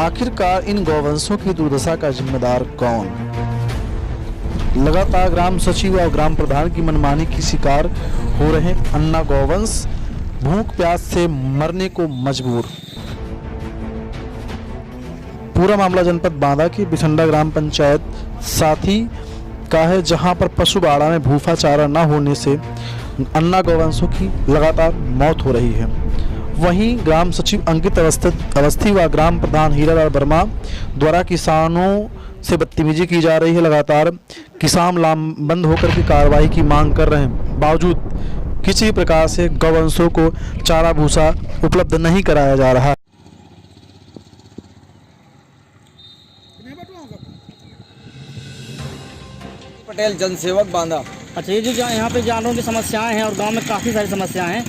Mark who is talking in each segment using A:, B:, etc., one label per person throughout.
A: आखिरकार इन गौवंशों की दुर्दशा का जिम्मेदार कौन? लगातार ग्राम सचिव और ग्राम प्रधान की मनमानी की शिकार हो रहे अन्ना गौवंश भूख प्यास से मरने को मजबूर। पूरा मामला जनपद बांदा की बिसंडा ग्राम पंचायत साथी का है, जहां पर पशु बाड़ा में भूसा चारा न होने से अन्ना गौवंशों की लगातार मौत हो रही है। वहीं ग्राम सचिव अंकित अवस्थी व ग्राम प्रधान हीरालाल वर्मा द्वारा किसानों से बदतमीजी की जा रही है। लगातार किसान लामबंद होकर की कार्रवाई की मांग कर रहे हैं, बावजूद किसी प्रकार से गौवंशों को चारा भूसा उपलब्ध नहीं कराया जा रहा।
B: पटेल जनसेवक बांदा।
C: अच्छा, ये जो यहाँ पे जानवरों की समस्याएं हैं और गांव में काफ़ी सारी समस्याएं हैं,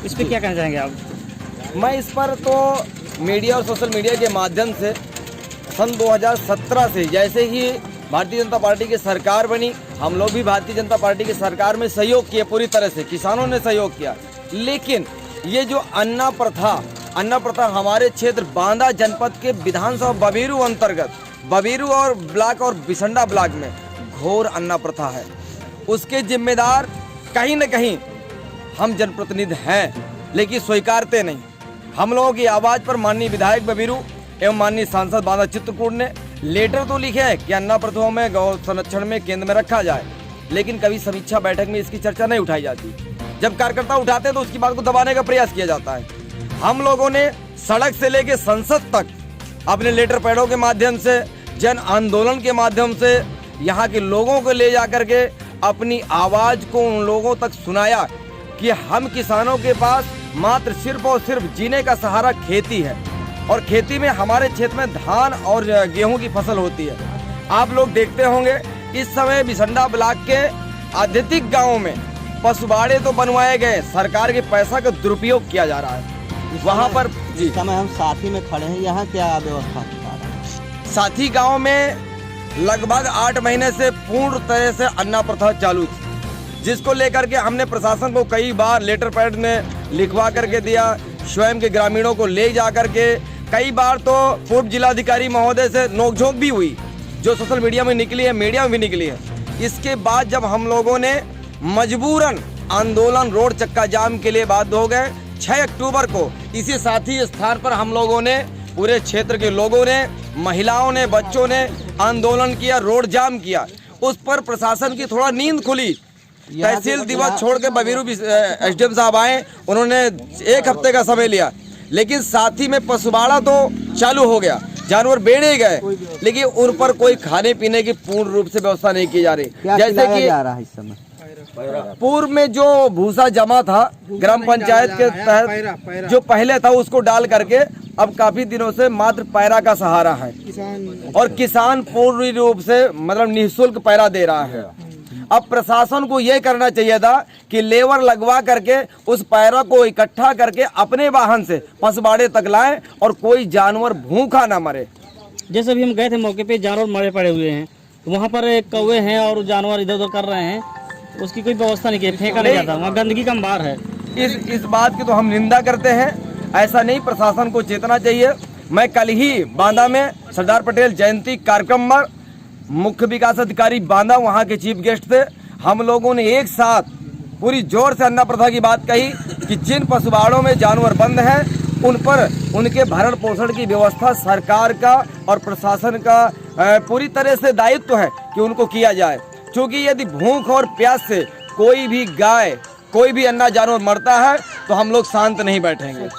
C: इस पर क्या कहना चाहेंगे आप?
B: मैं इस पर तो मीडिया और सोशल मीडिया के माध्यम से सन 2017 से जैसे ही भारतीय जनता पार्टी की सरकार बनी, हम लोग भी भारतीय जनता पार्टी की सरकार में सहयोग किए, पूरी तरह से किसानों ने सहयोग किया। लेकिन ये जो अन्ना प्रथा हमारे क्षेत्र बांदा जनपद के विधानसभा बबीरू अंतर्गत बबीरू और ब्लॉक और बिसंडा ब्लॉक में घोर अन्ना प्रथा है। उसके जिम्मेदार कहीं न कहीं हम जनप्रतिनिधि हैं, लेकिन स्वीकारते नहीं। हम लोगों की आवाज़ पर माननीय विधायक बबीरू एवं माननीय सांसद बांदा चित्रकूट ने लेटर तो लिखे हैं कि अन्ना प्रथाओं में गौ संरक्षण में केंद्र में रखा जाए, लेकिन कभी समीक्षा बैठक में इसकी चर्चा नहीं उठाई जाती। जब कार्यकर्ता उठाते हैं तो उसकी बात को दबाने का प्रयास किया जाता है। हम लोगों ने सड़क से लेकर संसद तक अपने लेटर पैडों के माध्यम से, जन आंदोलन के माध्यम से यहाँ के लोगों को ले जा करके अपनी आवाज़ को उन लोगों तक सुनाया कि हम किसानों के पास मात्र सिर्फ और सिर्फ जीने का सहारा खेती है, और खेती में हमारे क्षेत्र में धान और गेहूं की फसल होती है। आप लोग देखते होंगे इस समय बिसंडा ब्लॉक के आध्यात्मिक गांवों में पशुबाड़े तो बनवाए गए, सरकार के पैसा का दुरुपयोग किया जा रहा है। वहां पर
D: जिस समय हम साथी में खड़े हैं, यहाँ क्या व्यवस्था है?
B: साथी गाँव में लगभग 8 महीने से पूर्ण तरह से अन्ना प्रथा चालू थी, जिसको लेकर के हमने प्रशासन को कई बार लेटर पैड में लिखवा करके दिया। स्वयं के ग्रामीणों को ले जा करके कई बार तो पूर्व जिलाधिकारी महोदय से नोकझोंक भी हुई, जो सोशल मीडिया में निकली है, मीडिया में भी निकली है। इसके बाद जब हम लोगों ने मजबूरन आंदोलन रोड चक्का जाम के लिए बाध्य हो गए, 6 अक्टूबर को इसी साथी स्थान पर हम लोगों ने, पूरे क्षेत्र के लोगों ने, महिलाओं ने, बच्चों ने आंदोलन किया, रोड जाम किया। उस पर प्रशासन की थोड़ा नींद खुली। तहसील दिवस छोड़ के बबीरू एसडीएम साहब आए, उन्होंने 1 हफ्ते का समय लिया, लेकिन साथी में पशुबाड़ा तो चालू हो गया, जानवर बेड़े गए, लेकिन उन पर कोई खाने पीने की पूर्ण रूप से व्यवस्था नहीं की जा रही। जैसे कि पूर्व में जो भूसा जमा था ग्राम पंचायत के तहत जो पहले था, उसको डाल करके अब काफी दिनों से मात्र पैरा का सहारा है, और किसान पूर्ण रूप से मतलब निःशुल्क पैरा दे रहा है। अब प्रशासन को यह करना चाहिए था कि लेबर लगवा करके उस पैरा को इकट्ठा करके अपने वाहन से पशुबाड़े तक लाएं और कोई जानवर भूखा ना मरे।
C: जैसे अभी हम गए थे मौके पे, जानवर मरे पड़े हुए हैं, वहाँ पर एक कौवे हैं और जानवर इधर उधर कर रहे हैं, उसकी कोई व्यवस्था नहीं की, फेंका नहीं जाता, वहाँ गंदगी का अंबार है।
B: इस बात की तो हम निंदा करते हैं, ऐसा नहीं, प्रशासन को चेतना चाहिए। मैं कल ही बांदा में सरदार पटेल जयंती कार्यक्रम में मुख्य विकास अधिकारी बांदा वहाँ के चीफ गेस्ट थे, हम लोगों ने एक साथ पूरी जोर से अन्ना प्रथा की बात कही कि जिन पशुबाड़ों में जानवर बंद हैं उन पर उनके भरण पोषण की व्यवस्था सरकार का और प्रशासन का पूरी तरह से दायित्व है कि उनको किया जाए। क्योंकि यदि भूख और प्यास से कोई भी गाय, कोई भी अन्ना जानवर मरता है तो हम लोग शांत नहीं बैठेंगे।